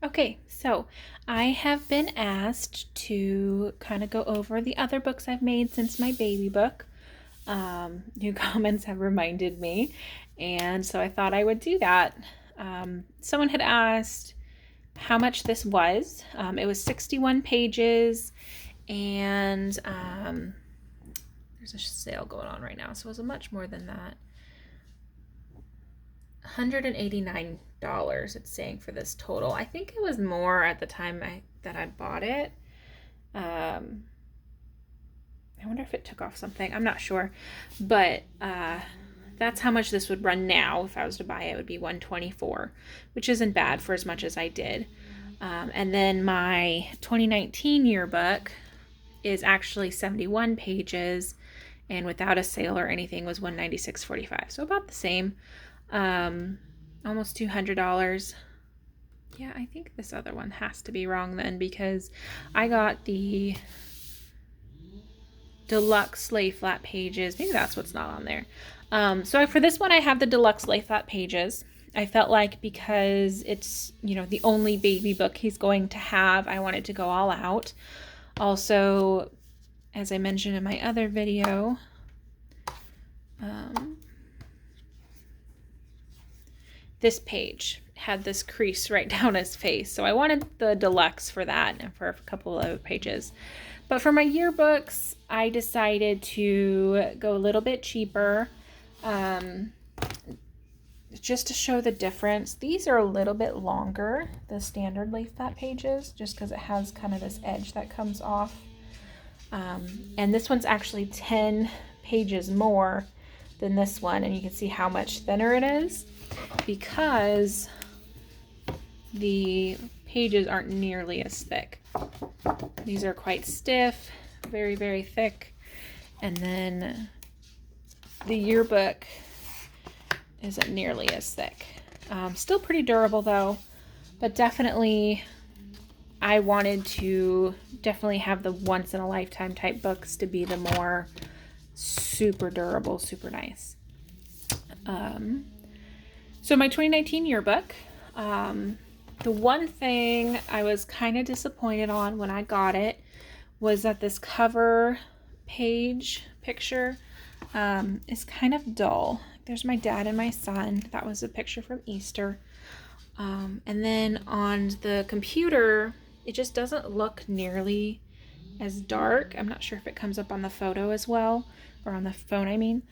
Okay, so I have been asked to kind of go over the other books I've made since my baby book. New comments have reminded me, and so I thought I would do that. Someone had asked how much this was. It was 61 pages, and there's a sale going on right now, so it was much more than that. $189 it's saying for this total. I think it was more at the time that I bought it. I wonder if it took off something. I'm not sure, but that's how much this would run now. If I was to buy it, it would be $124, which isn't bad for as much as I did. And then my 2019 yearbook is actually 71 pages, and without a sale or anything was $196.45. So about the same. Almost $200. Yeah, I think this other one has to be wrong then, because I got the deluxe lay flat pages. Maybe that's what's not on there. So for this one, I have the deluxe lay flat pages. I felt like because it's, the only baby book he's going to have, I wanted to go all out. Also, as I mentioned in my other video, this page had this crease right down his face. So I wanted the deluxe for that and for a couple of other pages. But for my yearbooks, I decided to go a little bit cheaper, just to show the difference. These are a little bit longer, the standard lay flat pages, just because it has kind of this edge that comes off. And this one's actually 10 pages more than this one, and you can see how much thinner it is because the pages aren't nearly as thick. These are quite stiff, very, very thick. And then the yearbook isn't nearly as thick. Still pretty durable though, but definitely I wanted to definitely have the once in a lifetime type books to be the more super durable, super nice. So my 2019 yearbook, the one thing I was kind of disappointed on when I got it was that this cover page picture is kind of dull. There's my dad and my son. That was a picture from Easter. And then on the computer, it just doesn't look nearly as dark. I'm not sure if it comes up on the photo as well, or on the phone, I mean.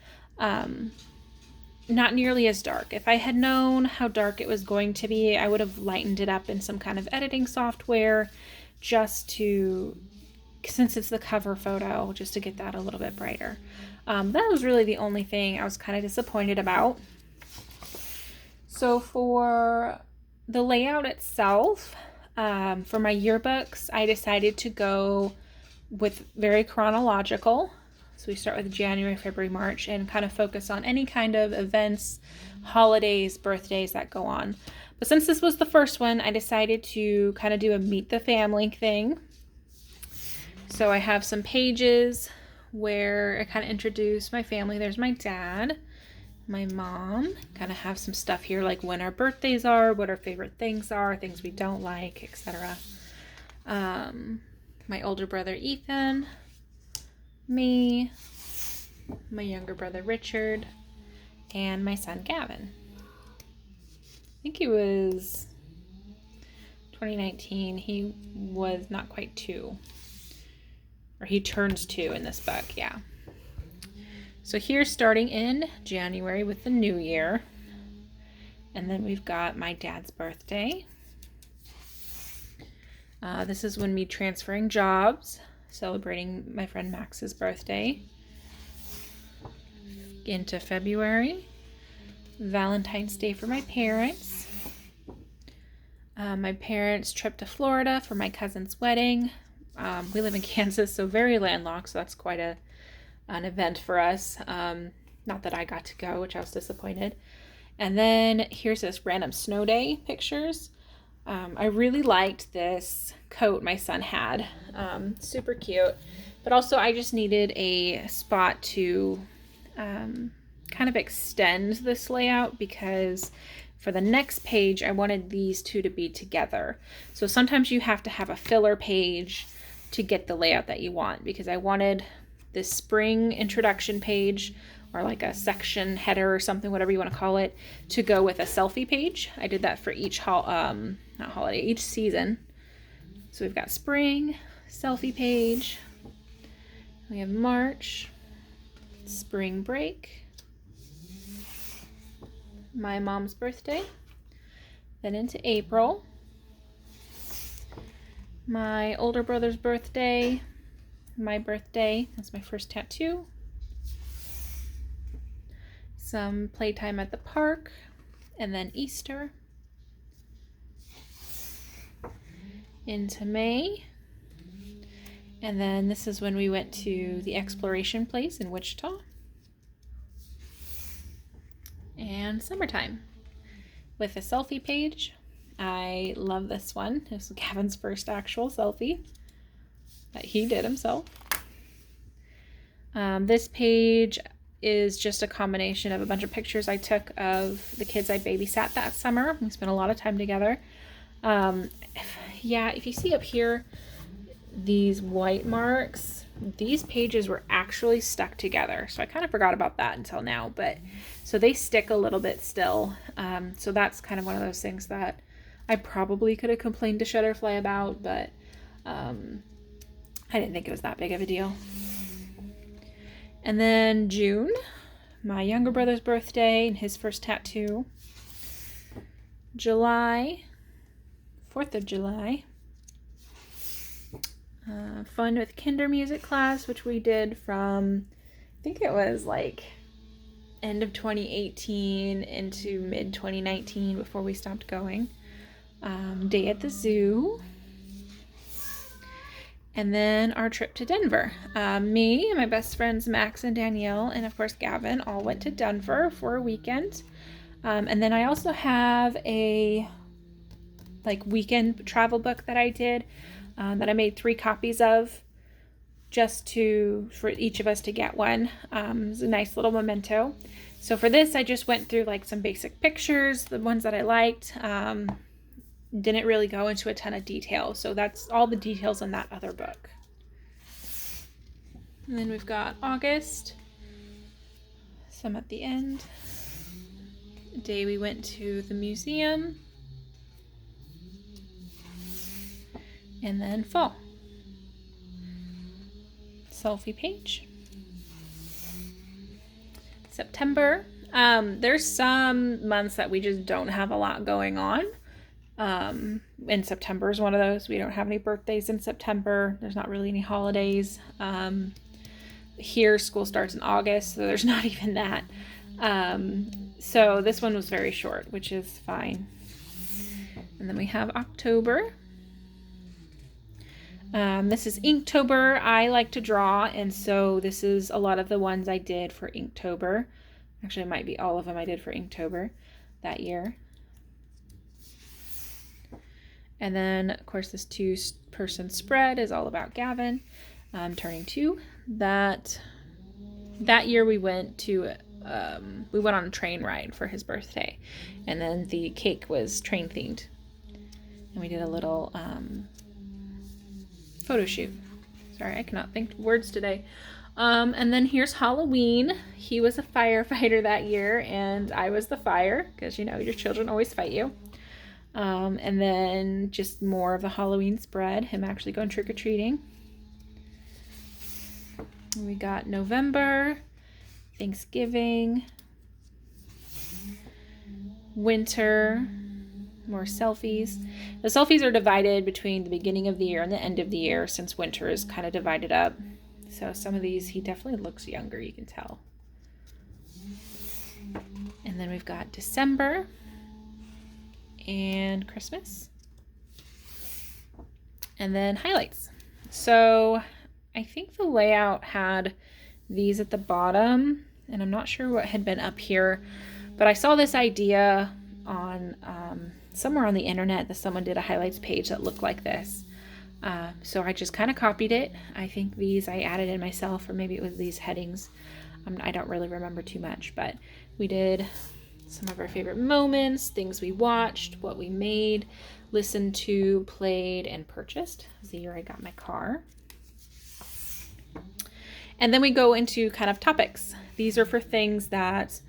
Not nearly as dark. If I had known how dark it was going to be, I would have lightened it up in some kind of editing software just to, since it's the cover photo, just to get that a little bit brighter. That was really the only thing I was kind of disappointed about. So for the layout itself, for my yearbooks, I decided to go with very chronological. So we start with January, February, March, and kind of focus on any kind of events, holidays, birthdays that go on. But since this was the first one, I decided to kind of do a meet the family thing. So I have some pages where I kind of introduce my family. There's my dad, my mom, kind of have some stuff here like when our birthdays are, what our favorite things are, things we don't like, etc. My older brother Ethan, me, my younger brother Richard, and my son Gavin. I think he was 2019. He was not quite 2. Or he turns 2 in this book, yeah. So here's starting in January with the new year. And then we've got my dad's birthday. This is when me transferring jobs, celebrating my friend Max's birthday. Into February, Valentine's Day for my parents. My parents' trip to Florida for my cousin's wedding. We live in Kansas, so very landlocked, so that's quite an event for us. Not that I got to go, which I was disappointed. And then here's this random snow day pictures. I really liked this coat my son had. Super cute. But also I just needed a spot to kind of extend this layout because For the next page, I wanted these two to be together. So sometimes you have to have a filler page to get the layout that you want, because I wanted this spring introduction page, or like a section header or something, whatever you want to call it, to go with a selfie page. I did that for each each season. So we've got spring, selfie page. We have March, spring break, my mom's birthday, then into April, my older brother's birthday, my birthday, that's my first tattoo, some playtime at the park, and then Easter, into May, and then this is when we went to the exploration place in Wichita, and summertime with a selfie page. I love this one. This is Gavin's first actual selfie that he did himself. This page is just a combination of a bunch of pictures I took of the kids I babysat that summer. We spent a lot of time together. Yeah, if you see up here, these white marks, these pages were actually stuck together. So I kind of forgot about that until now, but so they stick a little bit still. So that's kind of one of those things that I probably could have complained to Shutterfly about, but I didn't think it was that big of a deal. And then June, my younger brother's birthday and his first tattoo. July, 4th of July. Fun with kinder music class, which we did from, I think it was like end of 2018 into mid 2019 before we stopped going. Day at the zoo. And then our trip to Denver. Me and my best friends Max and Danielle, and of course Gavin, all went to Denver for a weekend. And then I also have a weekend travel book that I did, that I made 3 copies of, just for each of us to get one. It's a nice little memento. So for this, I just went through like some basic pictures, the ones that I liked. Didn't really go into a ton of detail. So that's all the details in that other book. And then we've got August, some at the end. The day we went to the museum. And then fall. Selfie page. September. There's some months that we just don't have a lot going on. And September is one of those. We don't have any birthdays in September. There's not really any holidays. Here school starts in August, so there's not even that. So this one was very short, which is fine. And then we have October. This is Inktober. I like to draw, and so this is a lot of the ones I did for Inktober. Actually, it might be all of them I did for Inktober that year. And then, of course, this 2-person spread is all about Gavin turning 2. That year we went on a train ride for his birthday, and then the cake was train themed, and we did a little photo shoot. Sorry, I cannot think words today. And then here's Halloween. He was a firefighter that year, and I was the fire, because your children always fight you. And then just more of the Halloween spread, him actually going trick-or-treating. We got November, Thanksgiving, winter, more selfies. The selfies are divided between the beginning of the year and the end of the year, since winter is kind of divided up. So some of these, he definitely looks younger, you can tell. And then we've got December and Christmas, and then highlights. So I think the layout had these at the bottom, and I'm not sure what had been up here, but I saw this idea on somewhere on the internet that someone did a highlights page that looked like this. So I just kind of copied it. I think these I added in myself, or maybe it was these headings. I don't really remember too much, but we did some of our favorite moments, things we watched, what we made, listened to, played, and purchased. It was the year I got my car. And then we go into kind of topics. These are for things that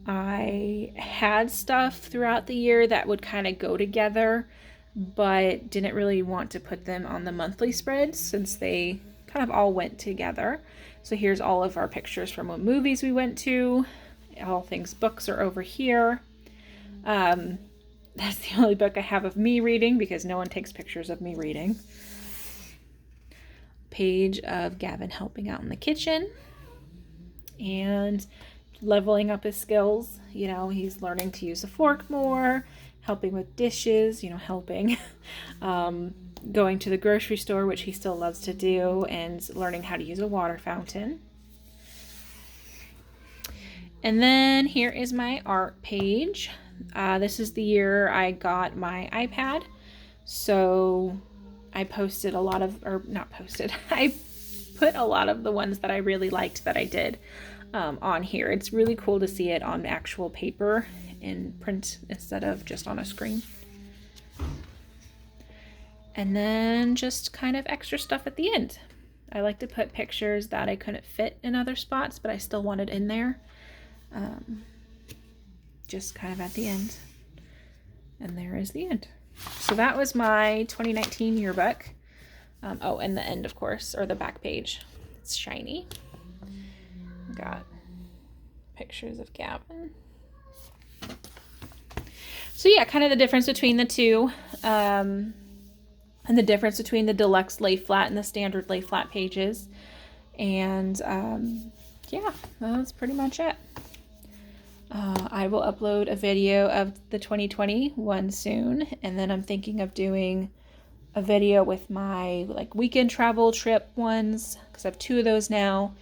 I had stuff throughout the year that would kind of go together, but didn't really want to put them on the monthly spreads since they kind of all went together. So here's all of our pictures from what movies we went to. All things books are over here. That's the only book I have of me reading because no one takes pictures of me reading. Page of Gavin helping out in the kitchen and leveling up his skills. You know, he's learning to use a fork more, helping with dishes, you know, helping. Going to the grocery store, which he still loves to do, and learning how to use a water fountain. And then here is my art page. This is the year I got my iPad. So I posted a lot of, or not posted, I put a lot of the ones that I really liked that I did on here. It's really cool to see it on actual paper in print instead of just on a screen. And then just kind of extra stuff at the end. I like to put pictures that I couldn't fit in other spots, but I still wanted in there. Just kind of at the end. And there is the end. So that was my 2019 yearbook. Oh, and the end, of course, or the back page. It's shiny. Got pictures of Gavin. So yeah, kind of the difference between the two. And the difference between the deluxe lay flat and the standard lay flat pages. And yeah, that's pretty much it. I will upload a video of the 2020 one soon, and then I'm thinking of doing a video with my like weekend travel trip ones because I have 2 of those now,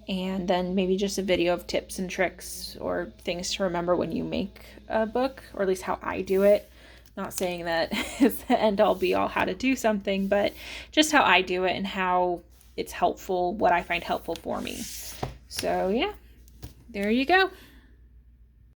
and then maybe just a video of tips and tricks or things to remember when you make a book, or at least how I do it. Not saying that it's the end all be all how to do something, but just how I do it and how it's helpful, what I find helpful for me. So yeah, there you go.